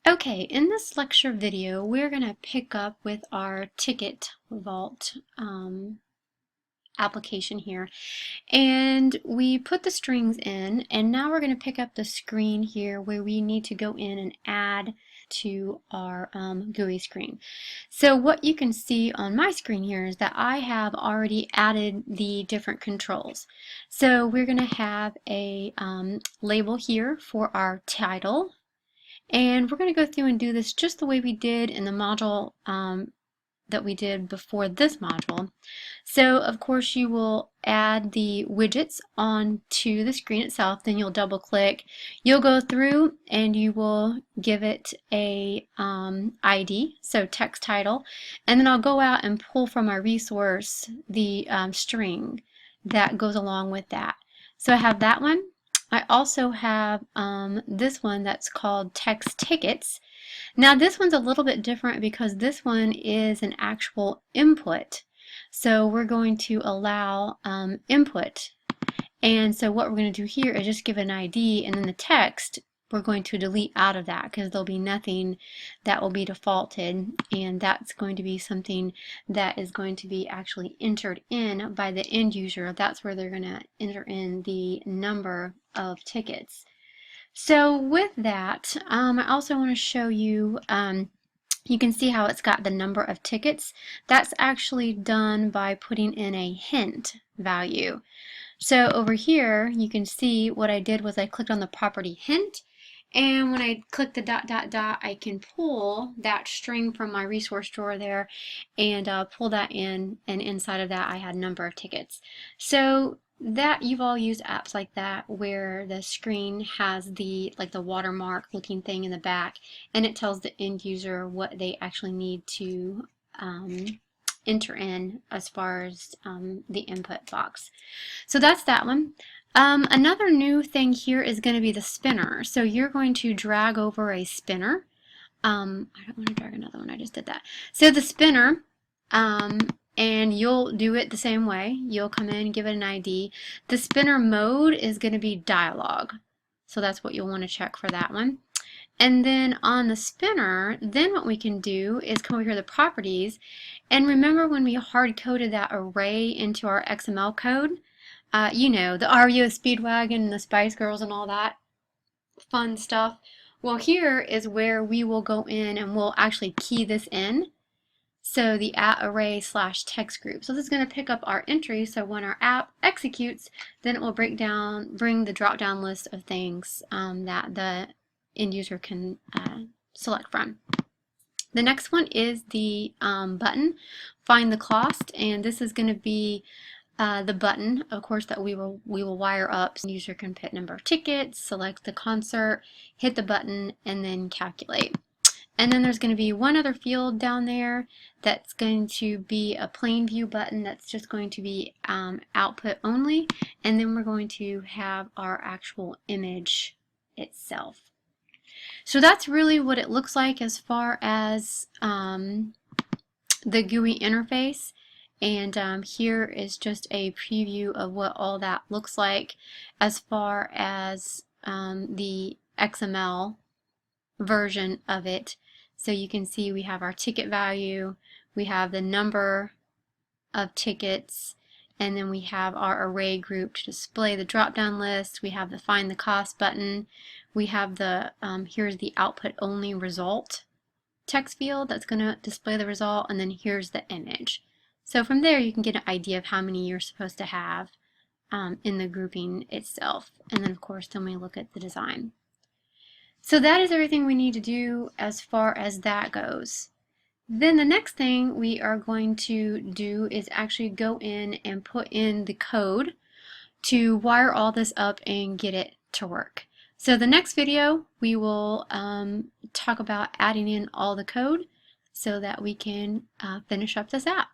Okay, in this lecture video, we're going to pick up with our Ticket Vault application here. And we put the strings in, and now we're going to pick up the screen here where we need to go in and add to our GUI screen. So what you can see on my screen here is that I have already added the different controls. So we're going to have a label here for our title. And we're going to go through and do this just the way we did in the module that we did before this module. So of course you will add the widgets onto the screen itself, then you'll double click. You'll go through and you will give it a ID, so text title, and then I'll go out and pull from our resource the string that goes along with that. So I have that one. I also have this one that's called text tickets. Now this one's a little bit different because this one is an actual input. So we're going to allow input. And so what we're going to do here is just give an ID, and then the text we're going to delete out of that because there'll be nothing that will be defaulted, and that's going to be something that is going to be actually entered in by the end user. That's where they're going to enter in the number of tickets. So with that, I also want to show you, you can see how it's got the number of tickets. That's actually done by putting in a hint value. So over here, you can see what I did was I clicked on the property hint, and when I click the ... I can pull that string from my resource drawer there and pull that in, and inside of that I had number of tickets. So that you've all used apps like that where the screen has the watermark looking thing in the back, and it tells the end user what they actually need to enter in as far as the input box. So that's that one. Another new thing here is going to be the spinner. So you're going to drag over a spinner. I don't want to drag another one, I just did that. So the spinner, and you'll do it the same way. You'll come in, give it an ID. The spinner mode is going to be dialog. So that's what you'll want to check for that one. And then on the spinner, then what we can do is come over here to the properties. And remember when we hard-coded that array into our XML code? You know, the REO Speedwagon and the Spice Girls and all that fun stuff. Well, here is where we will go in and we'll actually key this in. So the @array / text group. So this is going to pick up our entry, so when our app executes, then it will bring the drop-down list of things that the end user can select from. The next one is the button, find the cost, and this is going to be the button, of course, that we will wire up. So the user can put number of tickets, select the concert, hit the button, and then calculate. And then there's going to be one other field down there that's going to be a plain view button that's just going to be output only. And then we're going to have our actual image itself. So that's really what it looks like as far as the GUI interface. And here is just a preview of what all that looks like as far as the XML version of it. So you can see we have our ticket value, we have the number of tickets, and then we have our array group to display the drop-down list. We have the find the cost button. We have the here's the output only result text field that's going to display the result, and then here's the image. So from there you can get an idea of how many you're supposed to have in the grouping itself. And then of course then we look at the design. So that is everything we need to do as far as that goes. Then the next thing we are going to do is actually go in and put in the code to wire all this up and get it to work. So the next video we will talk about adding in all the code so that we can finish up this app.